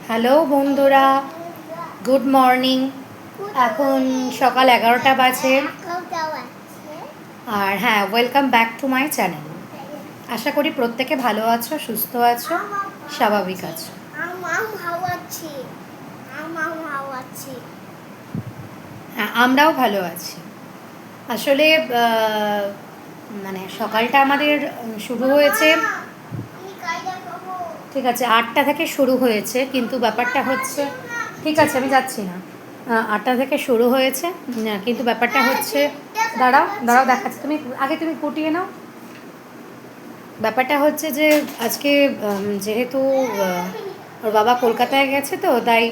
Hello বন্ধুরা, good morning. এখন সকাল 11টা বাজে। আর হ্যাঁ, welcome back to my channel. আশা করি প্রত্যেকে ভালো আছো, সুস্থ আছো, স্বাভাবিক আছো। হ্যাঁ, আমরাও ভালো আছি। আসলে মানে সকালটা আমাদের শুরু হয়েছে, ঠিক আছে, 8টা থেকে শুরু হয়েছে, কিন্তু ব্যাপারটা হচ্ছে, ঠিক আছে আমি যাচ্ছি না, 8টা থেকে শুরু হয়েছে, কিন্তু ব্যাপারটা হচ্ছে, দাঁড়াও দাঁড়াও দেখাচ্ছি, তুমি গুটিয়ে নাও। ব্যাপারটা হচ্ছে যে আজকে যেহেতু ওর বাবা কলকাতায় গেছে, তো তাই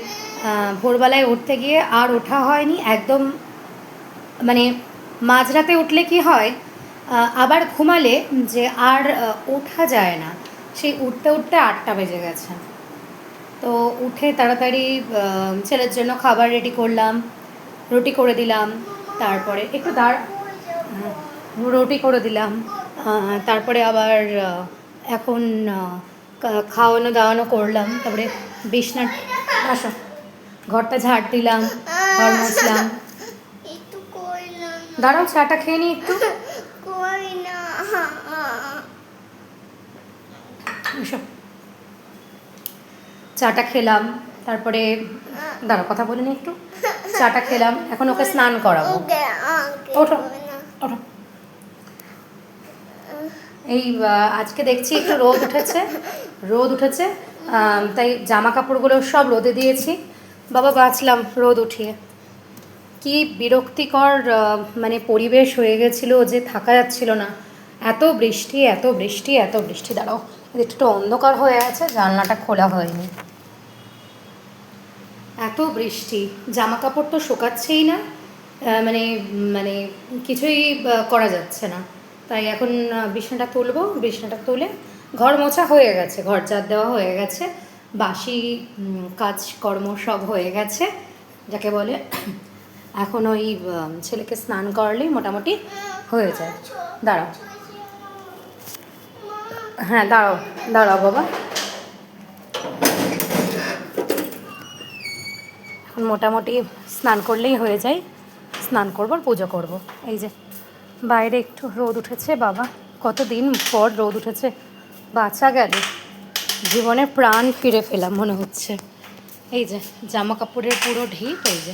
ভোরবেলায় উঠতে গিয়ে আর ওঠা হয়নি একদম। মানে মাঝরাতে উঠলে কি হয়, আবার ঘুমালে যে আর ওঠা যায় না, সেই উঠতে উঠতে 8টা বেজে গেছে। তো উঠে তাড়াতাড়ি ছেলের জন্য খাবার রেডি করলাম, রুটি করে দিলাম, তারপরে একটু রুটি করে দিলাম, তারপরে আবার এখন খাওয়ানো দাওয়ানো করলাম, তারপরে বিছনা, আসো, ঘরটা ঝাড় দিলাম, ঘর মুছলাম। দাঁড়াও, চাটা খেয়ে নি একটু। চাটা খেলাম, তারপরে দাঁড়াও কথা বলিনি একটু। চাটা খেলাম, এখন ওকে স্নান করাবো। ওঠো ওঠো। এই আজকে দেখছি একটু রোদ উঠেছে, তাই জামা কাপড়গুলো সব রোদে দিয়েছি। বাবা বাঁচলাম রোদ উঠিয়ে। কি বিরক্তিকর মানে পরিবেশ হয়ে গেছিলো যে থাকা যাচ্ছিল না। এত বৃষ্টি এত বৃষ্টি এত বৃষ্টি। দাঁড়াও, একটু অন্ধকার হয়ে আছে, জানলাটা খোলা হয়নি। এত বৃষ্টি, জামা কাপড় তো শোকাচ্ছেই না, মানে মানে কিছুই করা যাচ্ছে না। তাই এখন বিছানাটা তুলে, ঘর মোছা হয়ে গেছে, ঘর ঝাড় দেওয়া হয়ে গেছে, বাসি কাজকর্ম সব হয়ে গেছে যাকে বলে। এখন ওই ছেলেকে স্নান করালেই মোটামুটি হয়ে যায়। দাঁড়াও, হ্যাঁ দাঁড়াও দাঁড়াও বাবা। এখন মোটামুটি স্নান করলেই হয়ে যায়। স্নান করবো আর পুজো করবো। এই যে বাইরে একটু রোদ উঠেছে, বাবা কতদিন পর রোদ উঠেছে, বাঁচা গেল, জীবনে প্রাণ ফিরে পেলাম মনে হচ্ছে। এই যে জামা কাপড়ের পুরো ঢিপ, এই যে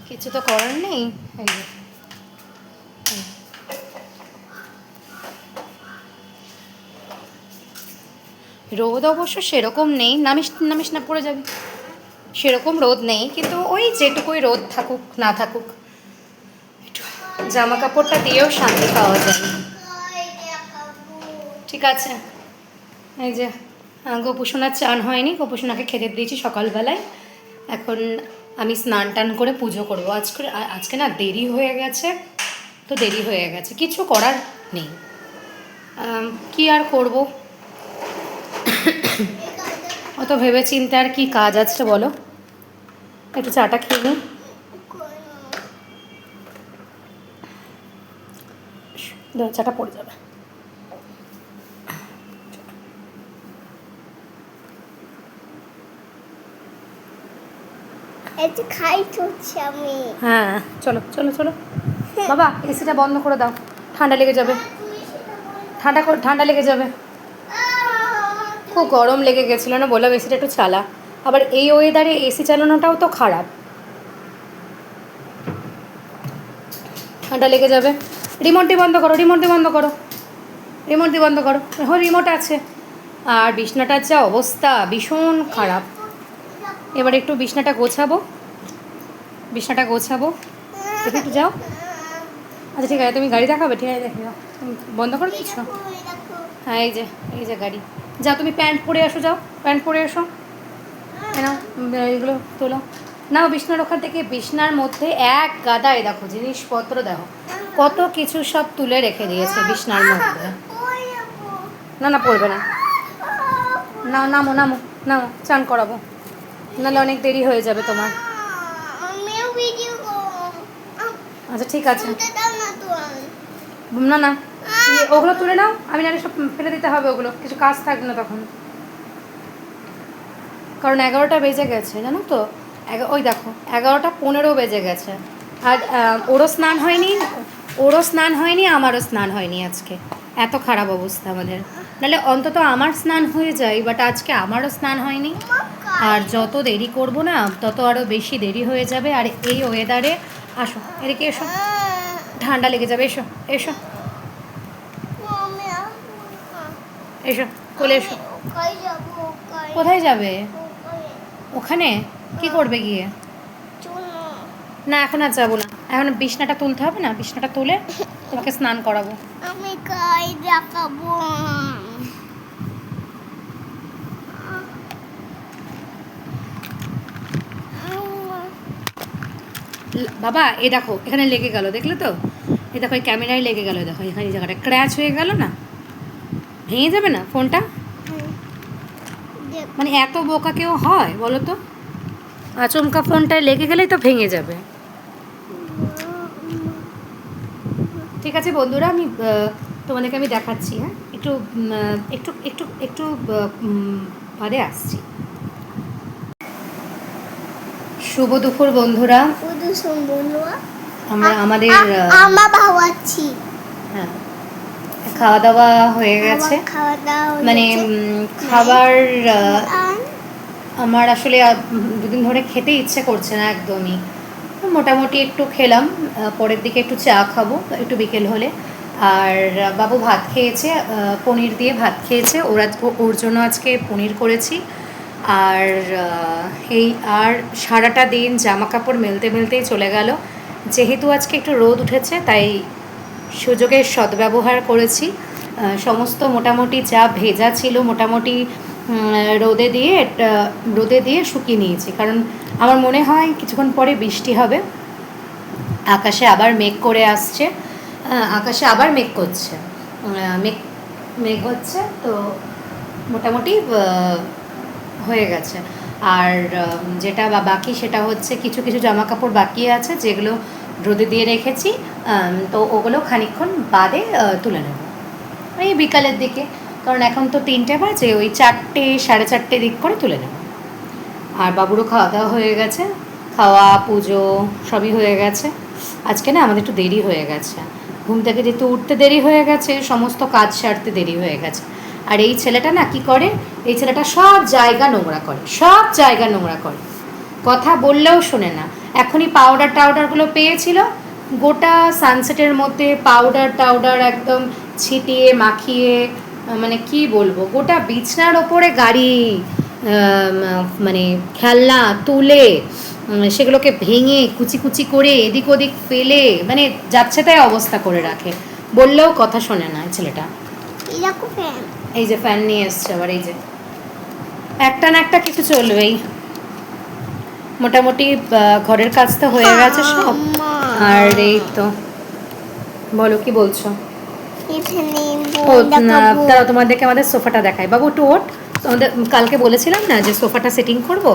কিছু তো করার নেই। এই যে রোদ অবশ্য সেরকম নেই, নামিস নামিস না পড়ে যাবি, সেরকম রোদ নেই, কিন্তু ওই যেটুকুই রোদ থাকুক না থাকুক, একটু জামা কাপড়টা দিয়েও শান্তি পাওয়া যায়। ঠিক আছে, এই যে গোপুসোনার চান হয়নি, গোপুসোনাকে খেতে দিয়েছি সকালবেলায়। এখন আমি স্নান টান করে পুজো করবো। আজকে না দেরি হয়ে গেছে, তো দেরি হয়ে গেছে, কিছু করার নেই, কি আর করব। অত ভেবে চিন্তে আর কি কাজ আছে বলো। একটু চাটা খেয়ে নিই। চাটা পড়ে যাবে। হ্যাঁ চলো চলো চলো বাবা, এসিটা বন্ধ করে দাও, ঠান্ডা লেগে যাবে, ঠান্ডা লেগে যাবে। খুব গরম লেগে গেছিলো না, বললাম এসিটা একটু চালা। আবার এই ওয়েদারে এসি চালানোটাও তো খারাপ, ঠান্ডা লেগে যাবে। রিমোটটি বন্ধ করো, রিমোটটি বন্ধ করো, রিমোটটি বন্ধ করো। এখন রিমোট আছে। আর বিছনাটার যা অবস্থা, ভীষণ খারাপ। এবার একটু বিছনাটা গোছাবো, দেখে একটু যাও। আচ্ছা ঠিক আছে, তুমি গাড়ি দেখাবে, ঠিক আছে দেখে যাও। বন্ধ করে দিচ্ছ? হ্যাঁ এই যে গাড়ি। যাও তুমি প্যান্ট পরে আসো, যাও প্যান্ট পরে এসো। নাও এইগুলো তোলো, নাও বিছনার ওখান থেকে। বিছনার মধ্যে এক গাদায় দেখো জিনিসপত্র, দেখো কত কিছু সব তুলে রেখে দিয়েছে বিছনার মধ্যে। না না পড়বে না, না নামো নামো নামো, চান করাবো, নাহলে অনেক দেরি হয়ে যাবে তোমার। আচ্ছা ঠিক আছে, না না ওগুলো তুলে নাও, আমি নাহলে সব ফেলে দিতে হবে, ওগুলো কিছু কাজ থাকবে না তখন। কারণ 11টা বেজে গেছে জানো তো। ওই দেখো 11টা 15 বেজে গেছে। আর ওরও স্নান হয়নি আমারও স্নান হয়নি আজকে। এত খারাপ অবস্থা আমাদের। নাহলে অন্তত আমার স্নান হয়ে যায়, বাট আজকে আমারও স্নান হয়নি। আর যত দেরি করব না তত আরও বেশি দেরি হয়ে যাবে। আর এই ওয়েদারে আসো এদিকে এসো, ঠান্ডা লেগে যাবে। এসো এসো এসো, কোলে এসো। কোথায় যাবে? ওখানে কি করবে গিয়ে? না এখন আর যাবো না, এখন বিছনাটা তুলতে হবে না, বিছনাটা তুলে তোমাকে স্নান করাবো। আমি গাই দেখাবো। বাবা এ দেখো এখানে লেগে গেল, দেখলে তো? এই দেখো এই ক্যামেরায় লেগে গেল, দেখো এখানে এই জায়গাটা ক্র্যাচ হয়ে গেল না, ভেঙে যাবে না ফোনটা? মানে এত বোকা কেউ হয় বলো তো? আচমকা ফোনটায় লেগে গেলেই তো ভেঙে যাবে। ঠিক আছে বন্ধুরা, আমি তোমাদেরকে আমি দেখাচ্ছি। হ্যাঁ, একটু একটু একটু একটু বাদে আসছি। শুভ দুপুর বন্ধুরা। আমরা আমাদের হ্যাঁ খাওয়া দাওয়া হয়ে গেছে। মানে খাবার আমার আসলে দুদিন ধরে খেতে ইচ্ছে করছে না একদমই। মোটামুটি একটু খেলাম, পরের দিকে একটু চা খাবো একটু বিকেল হলে। আর বাবু ভাত খেয়েছে, পনির দিয়ে ভাত খেয়েছে। ওর জন্য আজকে পনির করেছি। আর এই আর সারাটা দিন জামা কাপড় মেলতে মেলতেই চলে গেল। যেহেতু আজকে একটু রোদ উঠেছে তাই সুযোগের সদ্ব্যবহার করেছি। সমস্ত মোটামুটি যা ভেজা ছিল মোটামুটি রোদে দিয়ে শুকিয়ে নিয়েছি, কারণ আমার মনে হয় কিছুক্ষণ পরে বৃষ্টি হবে। আকাশে আবার মেঘ করে আসছে, আকাশে আবার মেঘ করছে, মেঘ হচ্ছে তো মোটামুটি হয়ে গেছে। আর যেটা বাকি সেটা হচ্ছে কিছু কিছু জামা কাপড় বাকি আছে যেগুলো রোদে দিয়ে রেখেছি, তো ওগুলো খানিকক্ষণ বাদে তুলে নেব এই বিকালের দিকে, কারণ এখন তো 3টে বাজে, ওই 4টে 4:30 দিক করে তুলে নেব। আর বাবুরও খাওয়া দাওয়া হয়ে গেছে, খাওয়া পুজো সবই হয়ে গেছে। আজকে না আমাদের একটু দেরি হয়ে গেছে, ঘুম থেকে যেহেতু উঠতে দেরি হয়ে গেছে, সমস্ত কাজ সারতে দেরি হয়ে গেছে। আর এই ছেলেটা না কি করে, এই ছেলেটা সব জায়গা নোংরা করে, সব জায়গা নোংরা করে, কথা বললেও শোনে না। এখনই টাউডারগুলো পেয়েছিল, গোটা সানসেটের মধ্যে পাউডার একদম ছিটিয়ে মাখিয়ে, মানে কি বলবো, গোটা বিছনার ওপরে গাড়ি, মানে খেলনা তুলে সেগুলোকে ভেঙে কুচি কুচি করে এদিক ওদিক ফেলে, মানে যাচ্ছে তাই অবস্থা করে রাখে, বললেও কথা শোনে না ছেলেটা। এই যে ফ্যান নিয়ে এসছে আবার, এই যে একটা না একটা কিছু চলবেই। মোটামুটি ঘরের কাজ তো হয়ে গেছে সব। আর এই তো বলো কি বলছো? তোমাদেরকে আমাদের সোফাটা দেখাই। বাবু একটু ওঠ, তোমাদের কালকে বলেছিলাম না যে সোফাটা সেটিং করবো,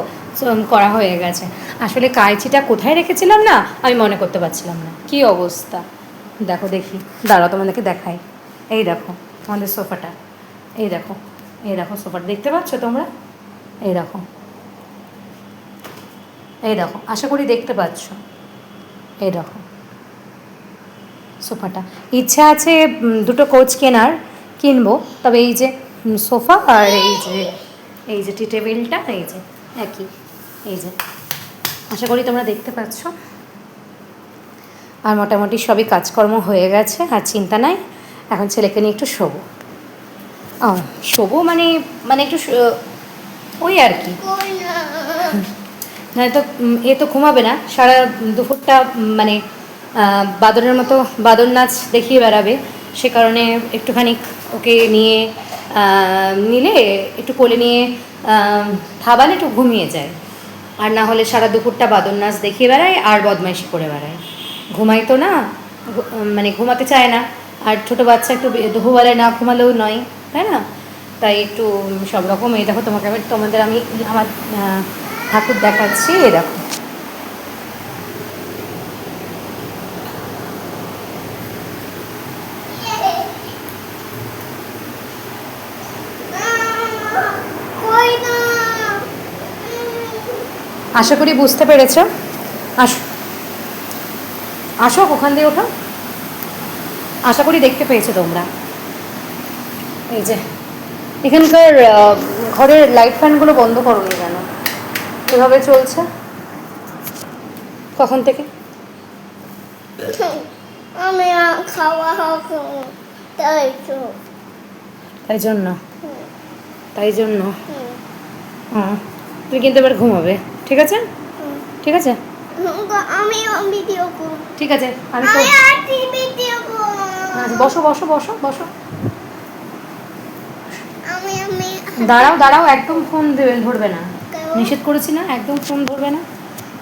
করা হয়ে গেছে। আসলে কাঁচিটা কোথায় রেখেছিলাম না আমি মনে করতে পারছিলাম না, কি অবস্থা। দেখো দেখি, দাঁড়াও তোমাদেরকে দেখাই। এই দেখো আমাদের সোফাটা, এই দেখো, এই দেখো সোফাটা দেখতে পাচ্ছ তোমরা? এই দেখো, এই দেখো, আশা করি দেখতে পাচ্ছ। এই দেখো সোফাটা, ইচ্ছা আছে দুটো কোচ কিনবো, তবে এই যে সোফা আর এই যে টি টেবিলটা, এই যে একই, এই যে আশা করি তোমরা দেখতে পাচ্ছ। আর মোটামুটি সবই কাজকর্ম হয়ে গেছে, আর চিন্তা নাই। এখন ছেলেকে নিয়ে একটু শোবো মানে মানে একটু ওই আর কি, না তো এ তো ঘুমাবে না সারা দুপুরটা, মানে বাদরের মতো বাদর নাচ দেখিয়ে বেড়াবে, সে কারণে একটুখানি ওকে নিলে একটু কোলে নিয়ে থাবালে একটু ঘুমিয়ে যায়। আর না হলে সারা দুপুরটা বাদর নাচ দেখিয়ে বেড়ায় আর বদমাইশি করে বেড়ায়, ঘুমাই তো না, মানে ঘুমাতে চায় না। আর ছোটো বাচ্চা একটু দুপুরবেলায় না ঘুমালেও নয়, তাই না? তাই একটু সব রকম। এই দেখো তোমাদের আমি আমার ঠাকুর দেখাচ্ছি, এ দেখো আশা করি বুঝতে পেরেছ। আসো আসো, ওখান দিয়ে ওঠো। আশা করি দেখতে পেয়েছো তোমরা। এই যে এখানকার ঘরের লাইট ফ্যানগুলো বন্ধ করোনি কেন? এভাবে চলছে কখন থেকে? আমি খাওয়া হবে তাই তো। তাই জন্য হুম, তাই জন্য হুম, হুম। তুমি কিন্তু এবার ঘুমাবে, ঠিক আছে? হুম। ঠিক আছে, আমি ভিডিও করব। ঠিক আছে। আমি আমি তো আর ভিডিও করব। আচ্ছা, বসো বসো বসো বসো। আমি দাঁড়াও দাঁড়াও, একদম ফোন ধরবে না। কেন? নিষেধ করেছি না, একদম ফোন ধরবে না।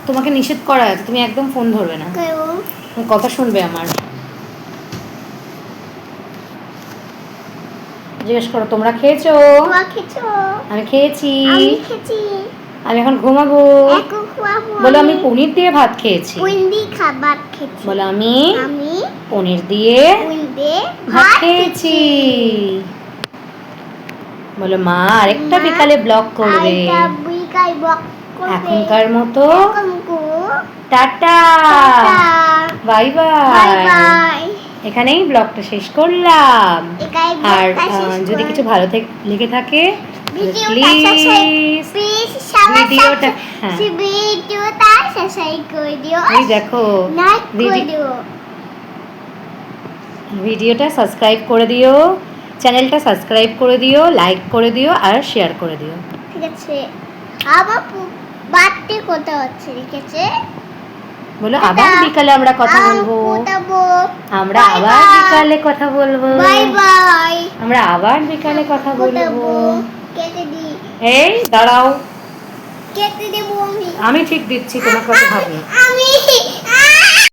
তোমাকে নিষেধ করা আছে, তুমি একদম ফোন ধরবে না। কেউ তুমি কথা শুনবে আমার। জিজ্ঞেস করো, তোমরা খেয়েছো? তোমরা খেয়েছো? আমি খেয়েছি। আমি খেয়েছি। আমি এখন ঘুমাবো। এখন খাবো। বলো, আমি পনির দিয়ে ভাত খেয়েছি। পুন্ডি খাবার খেয়েছি। বলো, আমি আমি পনির দিয়ে পুন্ডে ভাত খেয়েছি। বলো, মা আরেকটা মা বিকালে ব্লগ করবে। আইটা বিকাই বক করবে। এখনকার মতো এখন গো। Tata, tata. Bye bye bye. Bye. এখানেই ব্লগটা শেষ করলাম। একাই আর ব্লগটা শেষ যদি করে। কিছু ভালো লেগে থাকে ভিডিওটা প্লিজ প্লিজ সবাই ভিডিওটা, হ্যাঁ, ভিডিওটা সাবস্ক্রাইব করে দিও। এই দেখো লাইক করে দিও। ভিডিওটা সাবস্ক্রাইব করে দিও, চ্যানেলটা সাবস্ক্রাইব করে দিও, লাইক করে দিও আর শেয়ার করে দিও। ঠিক আছে। আবার বাড়তে কথা হচ্ছে, ঠিক আছে? বলো, টাটা। আবার বিকালে আমরা কথা বলবো। আমরা বাই আবার বাই। বিকালে কথা বলবো। Bye bye. আমরা আবার বিকালে কথা বলবো। কেটে দি। এই দাঁড়াও, কেটে দেবো আমি। আমি ঠিক দিচ্ছি, তোমার কথা ভাবনা। আমি